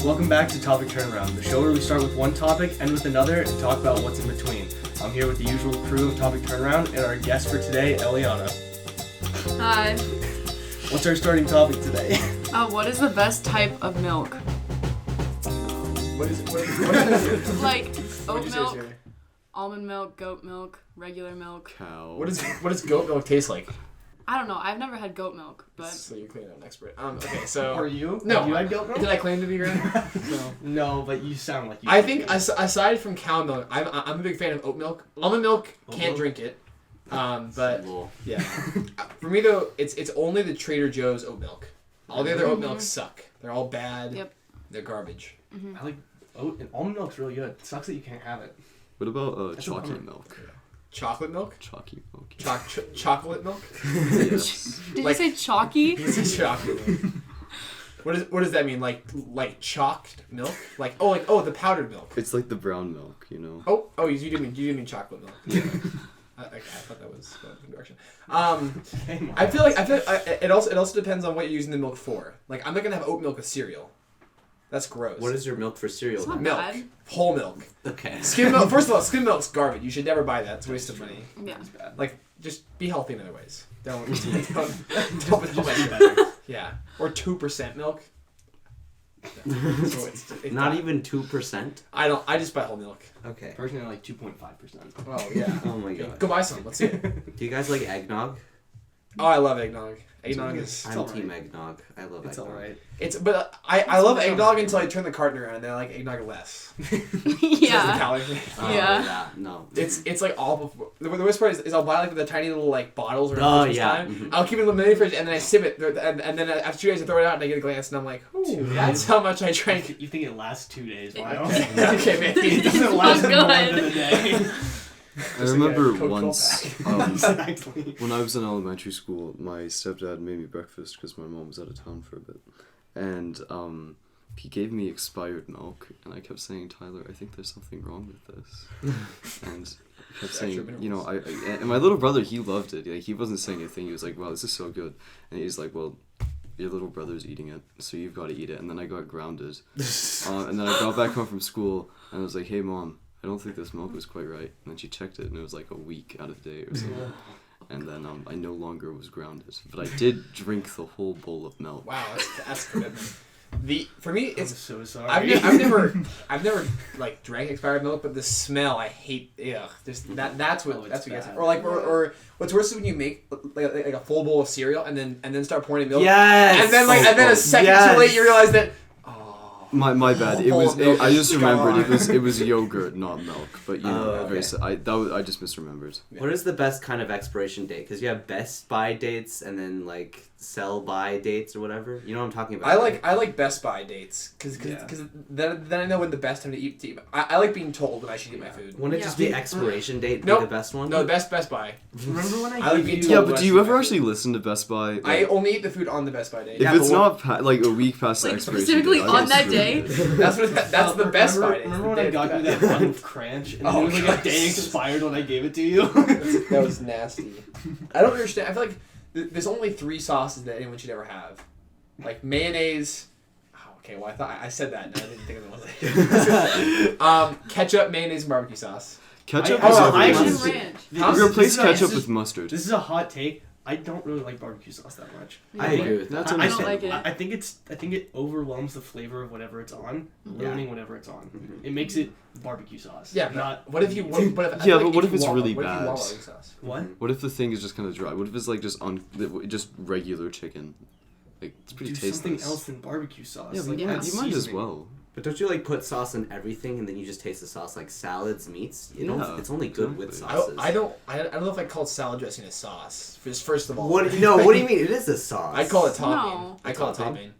Welcome back to Topic Turnaround, the show where we start with one topic, end with another, and talk about what's in between. I'm here with the usual crew of Topic Turnaround, and our guest for today, Eliana. Hi. What's our starting topic today? What is the best type of milk? What is it? Like oat milk, almond milk, goat milk, regular milk. Cow. What does goat milk taste like? I don't know. I've never had goat milk, but So you're clearly not an expert. Okay, so Are you? No. Have you had goat milk? Did I claim to be right? No. No, but you sound like you. I think aside from cow milk, I'm a big fan of oat milk. Almond milk, can't drink it. But yeah, for me though, it's only the Trader Joe's oat milk. All the other oat milks suck. They're all bad. Yep. They're garbage. Mm-hmm. I like oat and almond milk's really good. It sucks that you can't have it. What about That's chocolate a milk? Chocolate milk? Chalky milk. Chocolate milk? Yes. Did Like- you say chalky? It's chocolate milk. What does that mean? Like chalked milk? Like the powdered milk. It's like the brown milk, you know. Oh, you do mean chocolate milk. Yeah. I thought that was going in direction. I feel like it also depends on what you're using the milk for. Like I'm not gonna have oat milk with cereal. That's gross. What is your milk for cereal? It's not then? milk? bad. Whole milk. Okay. Skim milk. First of all, skim milk's garbage. You should never buy that. It's a waste of money. Yeah. It's bad. Like just be healthy in other ways. Don't better. Yeah. Or 2% milk. So it's Not even 2%. I just buy whole milk. Okay. Personally, I like 2.5%. Oh yeah. Oh my god. Go buy some. Let's see it. Do you guys like eggnog? Oh, I love eggnog. Eggnog is. I'm alright. team eggnog. I love It's eggnog. alright. But I love eggnog until I turn the carton around and then I like eggnog less. Yeah. Calorie. Oh, Yeah. No. It's like all before. The worst part is I'll buy like the tiny little like bottles or Oh, Christmas yeah. time. Mhm. I'll keep it in the mini fridge and then I sip it and then after 2 days I throw it out and I get a glance and I'm like, ooh, that's how much I drank. You think it lasts 2 days? Well, I don't Okay, think okay, maybe. it doesn't last So more good. than a day. I remember Coke 12 once pack. Exactly. when I was in elementary school, my stepdad made me breakfast because my mom was out of town for a bit, and he gave me expired milk, and I kept saying, Tyler, I think there's something wrong with this, and I kept saying, you know, and my little brother, he loved it. Like he wasn't saying a thing. He was like, wow, this is so good, and he's like, well, your little brother's eating it, so you've got to eat it. And then I got grounded, and then I got back home from school, and I was like, hey mom, I don't think this milk was quite right. And then she checked it, and it was like a week out of date or something. And then I no longer was grounded, but I did drink the whole bowl of milk. Wow, that's commitment. For me, I'm it's so sorry. I've never like drank expired milk, but the smell I hate. Ugh, just that's what Oh, it's that's what gets bad. me. Or what's worse is when you make like a full bowl of cereal and then start pouring in milk. Yes. And then a second too late you realize that. My bad. It Whole was. milk I is just remembered gone. it was yogurt, not milk. But you know, Oh, okay. I just misremembered. What is the best kind of expiration date? Because you have best by dates and then like sell by dates or whatever. You know what I'm talking about? I like Best Buy dates because then I know when the best time to eat. I like being told when I should eat my food. Wouldn't it Yeah. just be expiration date Nope. be the best one? No, Best Buy. Remember when I I like gave being you... Yeah, told but when do I you should ever eat my actually food. listen to Best Buy? Like, I only eat the food on the Best Buy date. if Yeah, it's but not like a week past the Like, expiration specifically date, I on don't that do day? it. That's the Best Buy date. Remember when I got you that one with Cranch and Oh, it was like a day gosh. expired when I gave it to you? That was nasty. I don't understand. I feel like there's only 3 sauces that anyone should ever have, like mayonnaise. Oh, okay, well I thought I said that and I didn't think of the one. Ketchup, mayonnaise, and barbecue sauce. Ketchup I is actually- everywhere. ranch. You replace ketchup this is- with mustard. This is a hot take. I don't really like barbecue sauce that much. I agree with that. That's I don't like it. I think it overwhelms the flavor of whatever it's on, ruining whatever it's on. Mhm. It makes it barbecue sauce. Yeah, not. What if you? What if, I Yeah, feel but like what if it's you want- really what if you bad? want barbecue sauce? What? What if the thing is just kind of dry? What if it's like just regular chicken? Like it's pretty Do tasteless. something else than barbecue sauce. Yeah, like, but yeah. add you might as seasoning. well. But don't you like put sauce in everything and then you just taste the sauce like salads, meats? You know, Yeah, it's only good with exactly. sauces. I don't know if I call salad dressing a sauce. First of all, What? No. What do you mean? It is a sauce. I call it topping. No. I call it Topping? topping.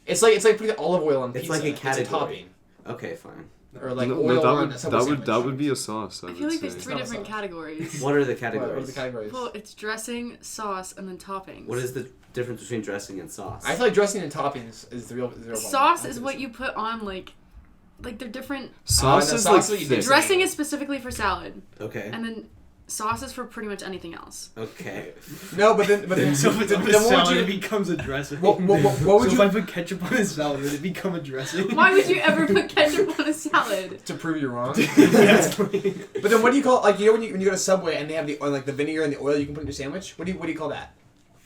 It's like putting olive oil on It's pizza. like a It's a category. topping. Okay, fine. Or like No, oil that on would a Subway sandwich. that would be a sauce. I I would feel like say. there's 3 not a different sauce. categories. What are the What are categories? the categories? Well, it's dressing, sauce, and then toppings. What is the difference between dressing and sauce? I feel like dressing and toppings is the real problem. Sauce is what you put on like they're different. Sauce the is sauce like that you do. thick. Dressing is specifically for salad, Okay. and then sauces for pretty much anything else. Okay. No, but then So if it's on a then what salad, would it you? becomes a dressing. What would So you? if I put ketchup on a salad, would it become a dressing? Why would you ever put ketchup on a salad? To prove you're wrong. Exactly. But then what do you call like when you go to Subway and they have the vinegar and the oil you can put in your sandwich? What do you call that?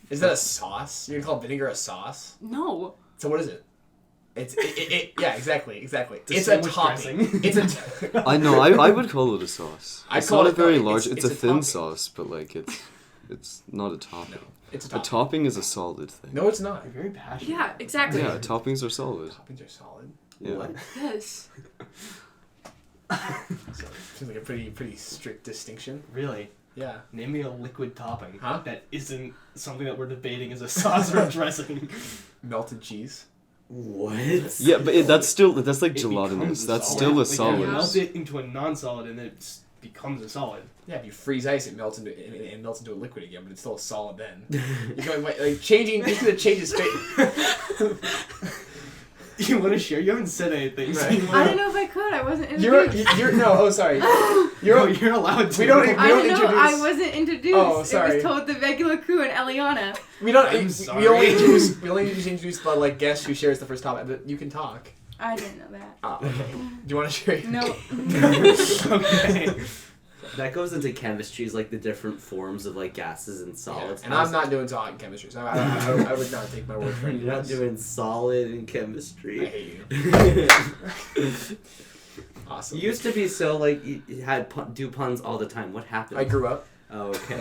Is that a sauce? You're gonna call vinegar a sauce? No. So what is it? Yeah, exactly. It's a sandwich topping. dressing. It's a. I know. I would call it a sauce. I'd It's call not it a very it's- large. it's It's a a thin topping. sauce, but like it's not a topping. No, it's a A topping. topping is a solid thing. No, it's not. You're very passionate. Yeah, exactly. Yeah, toppings are solid. Toppings are solid. Yeah. What? Yes. So seems like a pretty strict distinction. Really? Yeah. Name me a liquid topping Huh? that isn't something that we're debating as a sauce or a dressing. Melted cheese. What? Yeah, but that's like It gelatinous. becomes That's solid. still a Like, solid. You Yeah. melt it into a non-solid and it becomes a solid. Yeah, if you freeze ice, it melts into a liquid again, but it's still a solid then. You're going like changing. Just gonna change its face. You want to share? You haven't said anything. So Right. you I wanna... don't know if I could. I wasn't introduced. You're no. Oh, sorry. You're allowed to. We don't- I don't know. introduce- I wasn't introduced. Oh, It sorry. was told the regular crew and Eliana. We don't. I'm We sorry. only introduce the like guest who shares the first topic, but you can talk. I didn't know that. Oh, okay. Do you want to share? No. Okay. That goes into chemistry, is like the different forms of like gases and solids. And I'm not doing talk in chemistry, so I would not take my word for it. You're not doing solid in I chemistry. hate you. Awesome. You used to be so like you had do puns all the time. What happened? I grew up. Oh, okay.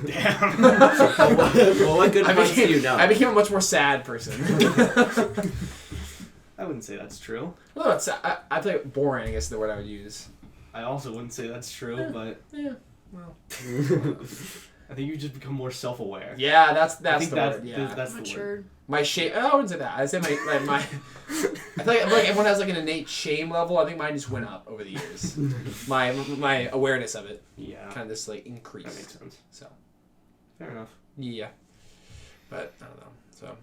Damn. Well, what good I puns do you became, know? I became a much more sad person. I wouldn't say that's true. No, it's I feel like boring. I guess is the word I would use. I also wouldn't say that's true, but Yeah. Well. I think you just become more self-aware. Yeah, that's I think the that's word. Yeah. that's the word. Matured. My shame. I wouldn't say that. I'd say my. I feel like everyone has like an innate shame level. I think mine just went up over the years. my awareness of it Yeah. kind of just like That increased. makes sense. So Fair enough. yeah, but I don't know. So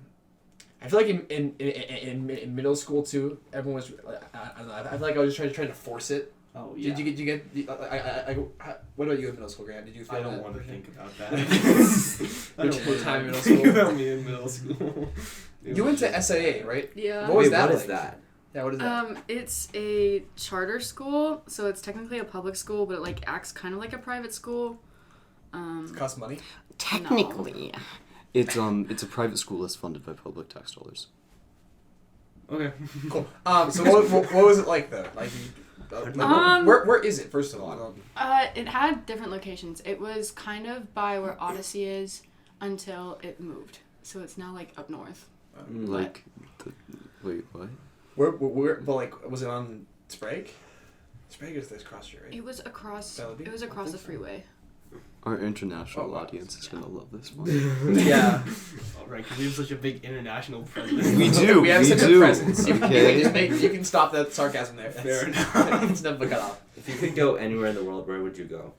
I feel like in middle school too, everyone was. I don't know. I feel like I was just trying to force it. Oh yeah. Did you get? What about you in middle school, Grant? Did you feel I don't that? want to think about that. I Which don't wanna time in middle think school? about me in middle school. You went to SAA, right? Yeah. What was Wait, that what is like? that? Yeah, what is that? It's a charter school, so it's technically a public school, but it like acts kind of like a private school. It costs money. Technically, it's a private school that's funded by public tax dollars. Okay. Cool. So what was it like though? Like, where is it? First of all, I don't. It had different locations. It was kind of by where Odyssey is until it moved, so it's now like up north. Like, wait, what? Where? But like, was it on Sprague? Sprague is this cross street, right? It was across. That would be- It was I across think the so. freeway. Our international Oh, wow. audience is gonna love this one. Yeah. All right, because we have such a big international presence. We do. We have we such do. a presence. Okay. You can stop that sarcasm there. Fair enough. It's never cut off. If you could go anywhere in the world, where would you go?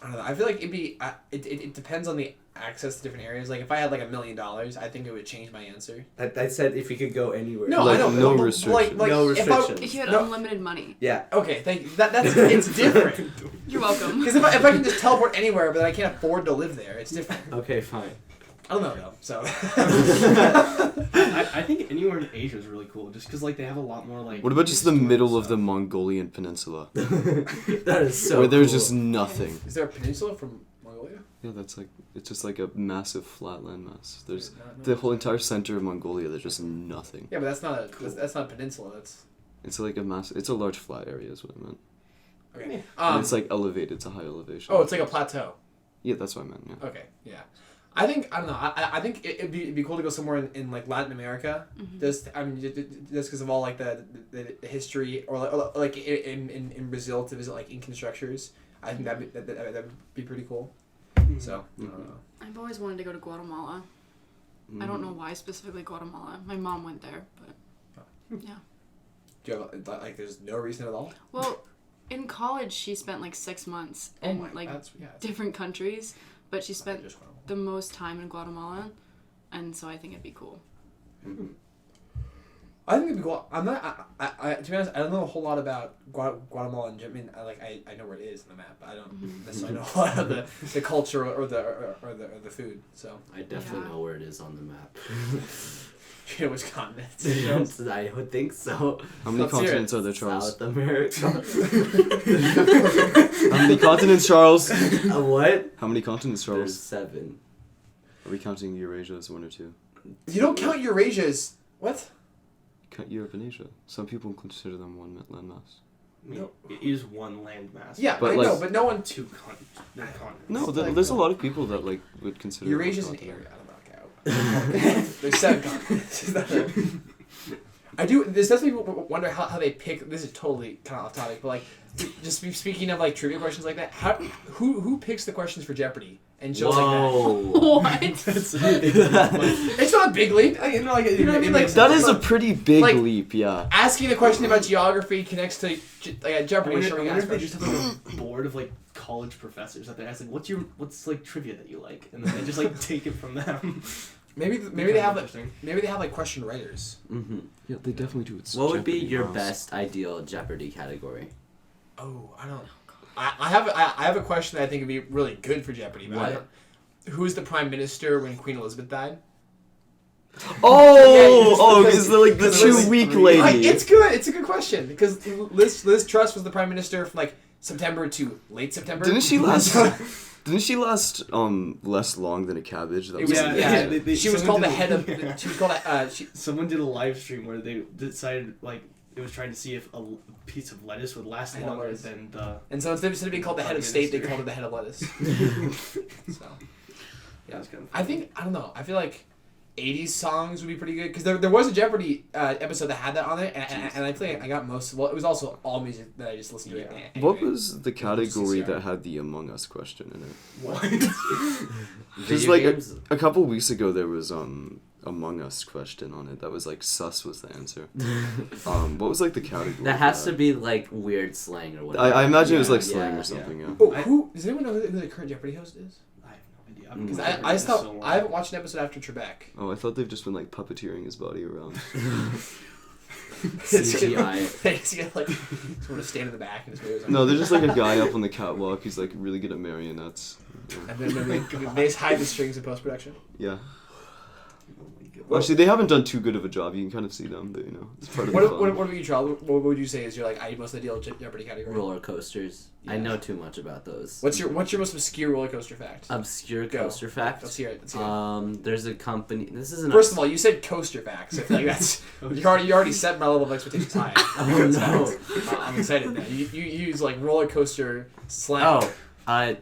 I don't know. I feel like it'd be. It depends on the access to different areas. Like if I had like $1 million, I think it would change my answer. I said if you could go anywhere. No, Like, I know. no but, restriction. Like, No if I- restrictions. If you had No. unlimited money, Yeah. Okay, thank you. That's it's different. you're welcome. Because if I can just teleport anywhere, but I can't afford to live there, it's different. Okay, fine. I don't know though. So. I think anywhere in Asia is really cool, just because like they have a lot more like. What about just the historical middle of stuff. the Mongolian peninsula, That is so where there's cool. just nothing? Is there a peninsula from Mongolia? Yeah, that's like it's just like a massive flatland mass. There's No. the whole entire center of Mongolia. There's just nothing. Yeah, but that's not that's not a peninsula. That's It's like it's a large flat area is what I meant. okay. And it's like elevated to high elevation. Oh, it's like a plateau. Yeah, that's what I meant. Yeah. Okay, yeah. I think I don't know. I think it'd be cool to go somewhere in like Latin America. Just just because of all like the history or like in Brazil to visit like Incan structures. I think that'd be pretty cool. So I don't know. I've always wanted to go to Guatemala. I don't know why specifically Guatemala. My mom went there, but yeah. Do you have like there's no reason at all? Well, in college she spent like 6 months in like that's different countries, but she spent just horrible. the most time in Guatemala, and so I think it'd be cool. I think it'd be cool. I'm not. I to be honest, I don't know a whole lot about Guatemala. And I mean, I know where it is on the map, but I don't necessarily know a lot of the culture or the food. So I definitely Yeah. know where it is on the map. it was continents. I would think so. How many Let's hear continents it. are there, Charles? South America. How many continents, Charles? What? How many continents, There's Charles? 7. Are we counting Eurasia as 1 or 2? You don't count Eurasia as what? Count Europe and Asia. Some people consider them one landmass. I mean, it is one landmass. Yeah, But I like- know, but no one. Two continents. No, like- there's a lot of people that like would consider Eurasia's one an continent. area. I don't know. Okay. There's 7 continents. I do. This does make me wonder how they pick. This is totally kind of off topic, but like, just speaking of like trivia questions like that, who picks the questions for Jeopardy and shows like Whoa. What? That's a big one. that? It's not a big leap. You know, like, You know what I mean? Like, That is a pretty big Like- leap, yeah. Asking a question about geography connects to I Jeopardy. wonder, Sure, I we wonder ask if they just questions. have like a board of like college professors that they ask like, what's like trivia that you like, and then they just like take it from them. Maybe Kind they of have like interesting. maybe they have like question writers. Mm-hmm. Yeah, they definitely do. It's What would be Jeopardy your mouse. best ideal Jeopardy category? Oh, I don't. I have a question that I think would be really good for Jeopardy. But I What? don't- who's the prime minister when Queen Elizabeth died? Oh, Yeah, is the like the because it was, like, 2-week 3. lady? It's good. It's a good question because Liz Truss was the prime minister from like September to late September. Didn't she last? Didn't she last less long than a cabbage? That It was, Yeah, yeah. they- she was someone called the did- head of. yeah. She was called. Someone did a live stream where they decided like it was trying to see if a piece of lettuce would last Head of longer lettuce. than the. And so instead of being called the head of state, they called her the head of lettuce. So, Yeah, it's kind of. I think I don't know. I feel like 80s songs would be pretty good because there was a Jeopardy episode that had that on it, and I feel like I got most of. Well, it was also all music that I just listened to. Yeah. Anyway. What was the category CCR. that had the Among Us question in it? What? Just Video like games? a couple weeks ago, there was Among Us question on it. That was like sus was the answer. What was like the category? That has to for be like weird slang or whatever. I imagine it was like Yeah, slang yeah, or something. Yeah. Oh, I- who does anyone know who the current Jeopardy host is? I have no idea. Mm. Because I've I just so thought long. I haven't watched an episode after Trebek. Oh, I thought they've just been like puppeteering his body around. CGI. They just get like sort of stand in the back and his moves. No, they're just like a guy up on the catwalk. He's like really good at marionettes. And then they just hide the strings in post production. Yeah. Oh my God. Well, actually, they haven't done too good of a job. You can kind of see them, but you know, it's part of What the fun. about you, Charles? What would you say is your like most ideal Jeopardy category? Roller coasters. I Yeah. know too much about those. What's your most obscure roller coaster fact? Obscure Go. coaster fact? Let's hear it. Let's hear it. There's a company. This isn't. First of all, you said coaster facts. I feel like that's you already set my level of expectations high. Oh, no. I'm excited now. You use like roller coaster slang. Oh, I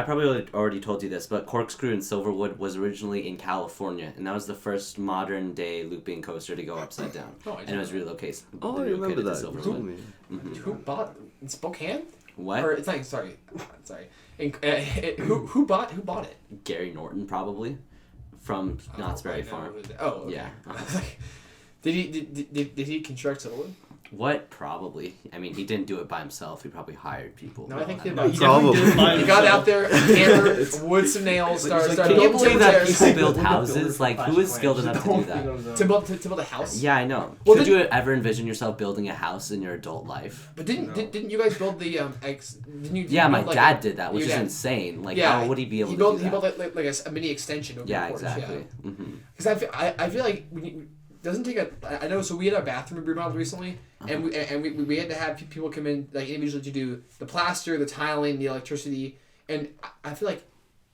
probably already told you this, but Corkscrew in Silverwood was originally in California, and that was the first modern day looping coaster to go upside down, Oh, I and it was didn't relocated. Oh, I remember that. To You told Silverwood. me. Mhm. Who bought in Spokane? What? Or it's not. Sorry. Who bought it? Gary Norton probably, from Knott's Berry I know Farm. who it is. Oh, okay. Yeah. I was like, did he construct Silverwood? What? Probably. I mean, he didn't do it by himself. He probably hired people. No, I think don't he know. did. Probably. He got out there, hammer, wood some nails, Like, started I Can you building believe that chairs. people build Like, houses? Like, who is skilled enough to do that? to build a house. Yeah, I know. Well, Could you ever envision yourself building a house in your adult life? But didn't you guys build the didn't you? Yeah, my build, like, dad did that, which your is dad- insane. Like, Yeah, how would he be able He to built do he that? built like a mini extension over Yeah, the porch. exactly. Mm-hmm. Because I feel like when you, doesn't take a I know so we had our bathroom remodeled recently and we had to have people come in like individually to do the plaster, the tiling, the electricity, and I feel like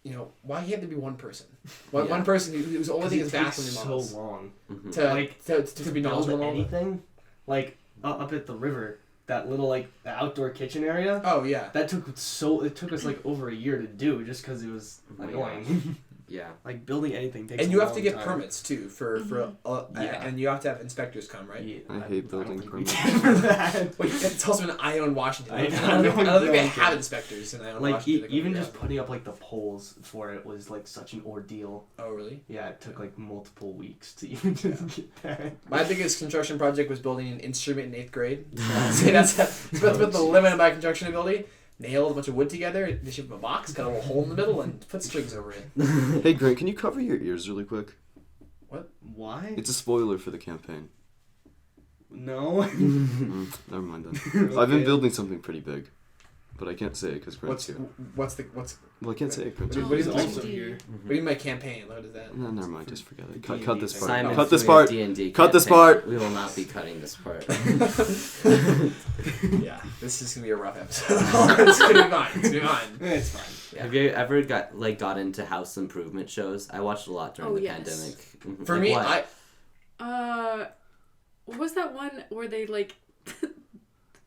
you know why can't there be one person, Yeah. one person who's only thing is bathroom so remodels long Mm-hmm. to be build knowledgeable. anything. Like up at the river, that little like outdoor kitchen area. Oh yeah. That took us like over a year to do just because it was Oh my annoying. Yeah. Like building anything takes. And a you have long to get time. permits too for Yeah. and you have to have inspectors come, right? Yeah, I hate don't building think we permits. did for that. Wait, it's also in Ione, Washington. I I know, don't think no they one have can. inspectors in Ione, Like Washington. that even go, just yeah. putting up like the poles for it was like such an ordeal. Oh really? Yeah, it took like multiple weeks to even just get that. My biggest construction project was building an instrument in 8th grade. So that's about the limit of my construction ability. Nailed a bunch of wood together, they shipped a box, cut a little hole in the middle, and put strings over it. Hey Grant, can you cover your ears really quick? Why? It's a spoiler for the campaign. No. Never mind then. I've been Okay. building something pretty big, but I can't say it because Grant's here. What's Well, I can't say it. Grant's What here. is He's it? also here. what do you mean by campaign? What is that? No, never mind. Just forget it. Cut D&D this thing. part. Simon's Cut this doing a part. D&D Cut this campaign. part. We will not be cutting this part. Yeah, this is gonna be a rough episode. It's gonna be fine. It's gonna be fine. It's fine. Have you ever got into house improvement shows? I watched a lot during Oh, the yes. pandemic. Mhm. For Like me, what? What was that one where they like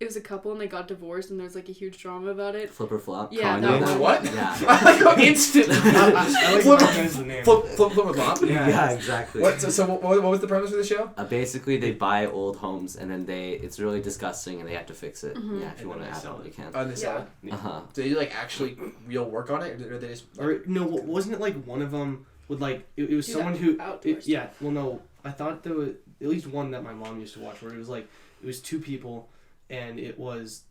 it was a couple and they got divorced and there was like a huge drama about it? Flip or flop? Yeah, Kanye? that one. What? Yeah. I like how instantly. I like Flip- to recognize the name. Flip with mom. Yeah, exactly. What was the premise of the show? Basically, they buy old homes and then it's really disgusting and they have to fix it. Mhm. Yeah, if you And want to then they add sell on, it. you can. On the side. Uh huh. Do they do like actually real work on it, or they just? Or no, wasn't it like one of them with like it was Do someone that who outdoors. yeah. Well, no, I thought there was at least one that my mom used to watch where it was like it was two people, and it was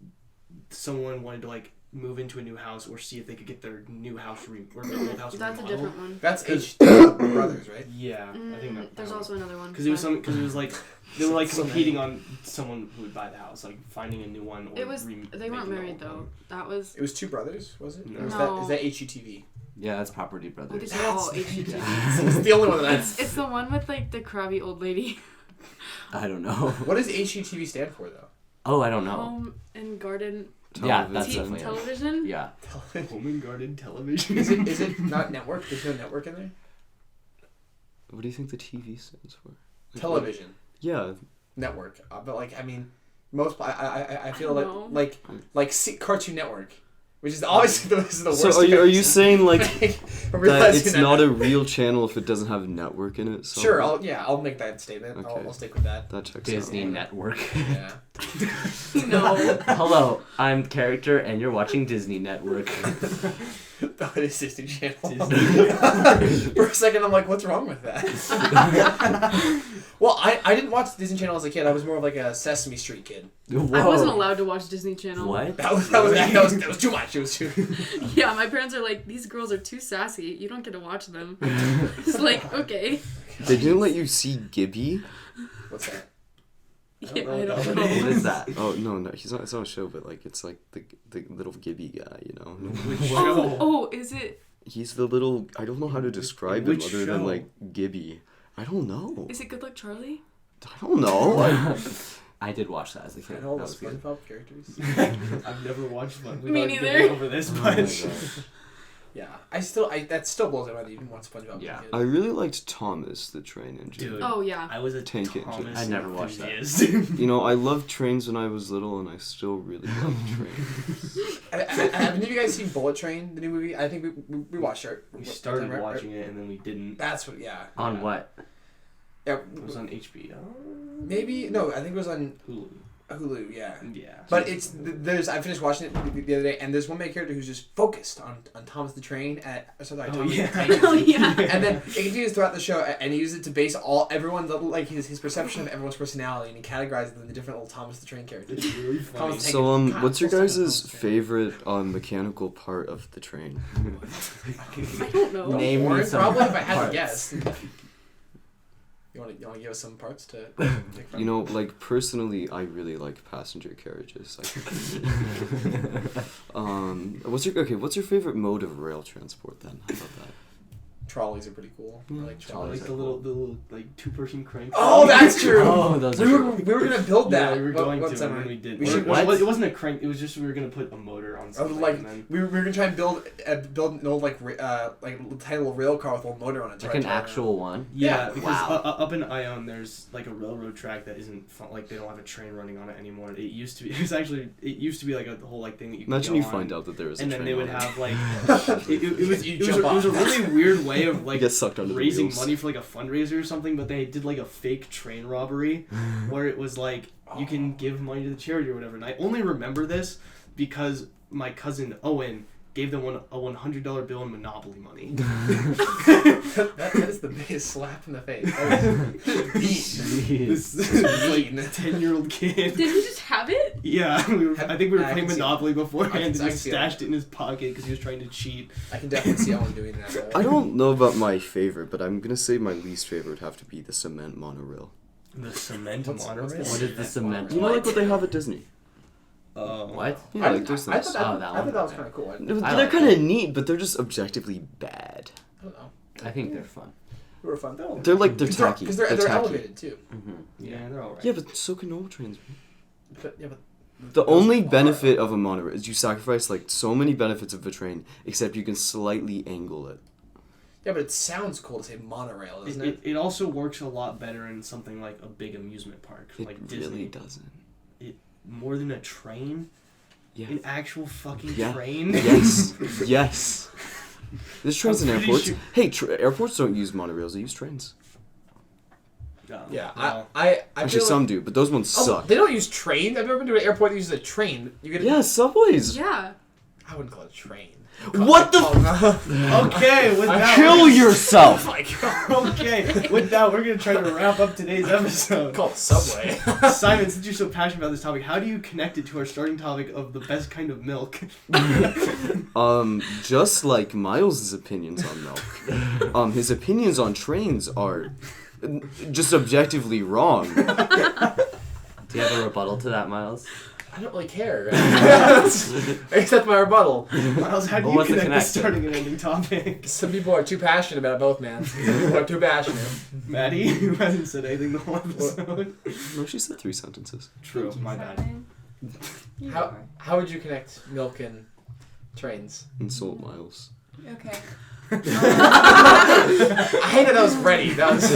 someone wanted to like move into a new house or see if they could get their new house or their old house That's a remodeled. different one. That's H Brothers, right? Yeah, I think that. There's also another one. because it was but because it was like they were like So competing on someone who would buy the house, like finding a new one. Or It was they weren't remaking the married old though. one. That was It was two brothers, was it? No. Or No. is that HGTV? Yeah, that's Property well, Brothers. these are all HGTV. It's the only one that I. It's the one with like the crabby old lady. I don't know. What does HGTV stand for though? Oh, I don't know. Home and garden Yeah, Television. that's definitely it. television. Yeah. Home and Garden Television. Is it not network? There's no network in there. What do you think the TV stands for? Like, Television Yeah. network, but like I mean, most I feel I like don't know. Cartoon Network, which is obviously this is the worst. So are you comparison. saying like I'm that realizing it's not a real channel if it doesn't have network in it? So Sure, I'll make that statement. Okay. I'll stick with that. that checks Disney out. Network. Yeah. No. Hello, I'm character and you're watching Disney Network. Oh, it is Disney Channel. Disney. For a second, I'm like, what's wrong with that? Well, I didn't watch Disney Channel as a kid. I was more of like a Sesame Street kid. I wasn't allowed to watch Disney Channel. What? That was too much. It was too. Yeah, my parents are like, these girls are too sassy. You don't get to watch them. It's like, okay. They didn't let you see Gibby? What's that? Yeah, know I what don't that know. What is that? Oh no, it's not a show, but like it's like the little Gibby guy, you know. Oh, is it? He's the little. I don't know how to describe him Which other than show? like Gibby. I don't know. Is it Good Luck Charlie? I don't know. I did watch that as a kid. And all That those was good. SpongeBob characters. I've never watched one. Me We've neither. over this Oh my much. gosh. Yeah, that still blows my mind that you didn't watch SpongeBob. Yeah. I really liked Thomas the Train Engine. Dude, Oh yeah. I was a Tank engine. Thomas I never watched that. enthusiast. You know, I loved trains when I was little, and I still really love trains. Have any of you guys seen Bullet Train, the new movie? I think we watched it. We started watching it and then we didn't. That's what. Yeah. On Yeah. what? Yeah. It was on HBO. Maybe no. I think it was on Hulu. Hulu. Yeah. Yeah. But I finished watching it the other day, and there's one main character who's just focused on Thomas the Train Thomas yeah. the Tank Engine. Oh yeah. And then it continues throughout the show, and he uses it to base everyone's like his perception of everyone's personality, and he categorizes them into different little Thomas the Train characters. It's really funny. Thomas So, God, what's your what's that guys' called? favorite mechanical part of the train? I don't know. Name me Warren, some probably if I had to parts. guess. You want to give us some parts to pick from? You know, like personally, I really like passenger carriages. What's your favorite mode of rail transport then? How about that? Trolleys are pretty cool. I like I trolleys. like the little like 2-person crank. Oh, that's true. Oh, those are we were gonna build that. Yeah, we were going What to, summer? and then we did. We Or- should- What? It wasn't a crank. It was just we were gonna put a motor on something. like and then, we were gonna try and build an old like tiny little rail car with a little motor on it. to Like ride an around. actual one. yeah, Yeah. because Wow. up in Ione, there's like a railroad track that isn't fun, like they don't have a train running on it anymore. It used to be. It used to be like a whole like thing that you. Imagine could you go find on, out that there is a and train. then they would on it. have like it was You it was, jump it was a off. really weird way of You like get sucked under the raising wheels. money for like a fundraiser or something, but they did like a fake train robbery where it was like you can give money to the charity or whatever. And I only remember this because my cousin Owen gave them a $100 bill in Monopoly money. that is the biggest slap in the face. That is mean. This was like Mean. 10-year-old kid. Did he just have it? Yeah, I think we were I playing can see Monopoly I beforehand can and he see stashed it in his pocket because he was trying to cheat. I can definitely see Owen doing that. I don't know about my favorite, but I'm gonna say my least favorite would have to be the cement monorail. The cement What's monorail. the What is the cement? You know, like what they have at Disney. What? Yeah, like there's I those. thought Oh, that I thought one. that was kind of cool. I They're like kind it. of neat, but they're just objectively bad. don't know. I think they're fun. They were fun though. They're tacky. Because they're tacky. elevated too. Yeah, they're alright. Yeah, but so can normal trains. But The those only are- benefit of a monorail is you sacrifice like so many benefits of a train, except you can slightly angle it. Yeah, but it sounds cool to say monorail, doesn't it? It also works a lot better in something like a big amusement park, It like really Disney. doesn't. More than a train? Yeah. An actual fucking Yeah. train? Yes. Yes. There's trains in I'm pretty airports. sure- Hey, airports don't use monorails; they use trains. Yeah, well, I Actually, feel some do, but those ones like, suck. they don't use trains. I've never been to an airport that uses a train. You get Yeah, subways. Yeah. I wouldn't call it a train. What the? Okay, with that, Kill yourself. Oh my god. Okay, with that, we're gonna try to wrap up today's episode. Call it Subway. Simon, since you're so passionate about this topic, how do you connect it to our starting topic of the best kind of milk? Just like Miles' opinions on milk, his opinions on trains are just objectively wrong. Do you have a rebuttal to that, Miles? I don't really care. Except my rebuttal. Miles, how do Well, you what's the connect the connection? starting and ending topic? Some people are too passionate about both, man. Some people are too passionate. Maddie, who hasn't said anything the whole episode. No, she said 3 sentences. True, my bad. How would you connect milk and trains? Insult Miles. Okay. I hate that was ready. That was.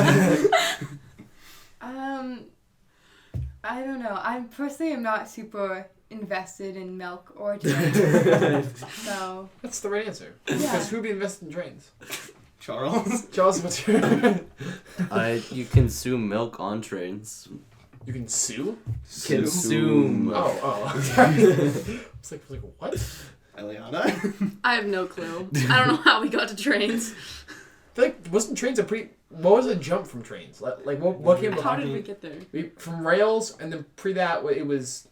I don't know. I personally am not super invested in milk or trains. So That's the right answer. Yeah. Because who'd be invested in trains? Charles? Charles, what's your... You consume milk on trains. You can sue? Consume. Oh. It's like what? Eliana? I have no clue. I don't know how we got to trains. I feel like, wasn't trains a pretty... What was the jump from trains? Like what came How did behind we get there? From rails, and then pre that, it was...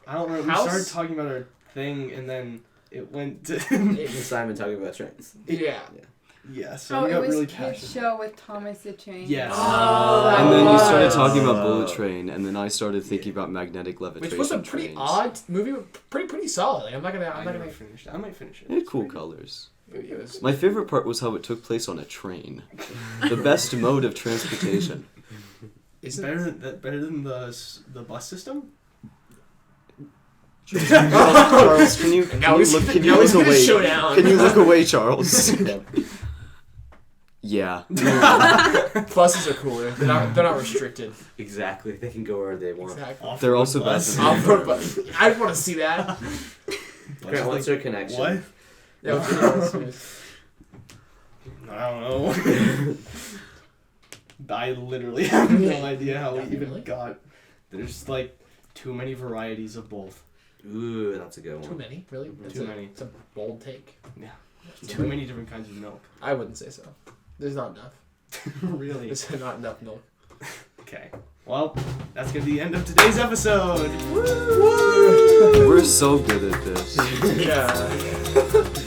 I don't remember. House? We started talking about our thing, and then it went to... Simon talking about trains. Yeah. yeah, so oh, we it got was really his passionate. show with Thomas the Train. Yes. Oh, And then you started was. talking about Bullet Train, and then I started thinking about magnetic levitation. Which was a pretty trains. odd movie, pretty solid. Like, I'm not I gonna. never finished it. I might finish it. It had cool colors. It was. My favorite part was how it took place on a train. The best mode of transportation. It's better than the bus system? Charles, can you Now he's look gonna away? show down. Can you look away, Charles? Yeah. Buses are cooler. They're not restricted. Exactly. They can go wherever they want. Exactly. They're also Bus. best. I want to see that. Grant, what's your connection? What? Yeah, what's I don't know. I literally have no idea how we even Really? got... There's like too many varieties of both. Ooh, that's a good Too one. many, really? That's Too many. It's a bold take. Yeah. Too many different kinds of milk. I wouldn't say so. There's not enough. Really? There's not enough milk. Okay. Well, that's gonna be the end of today's episode. We're so good at this. Yeah.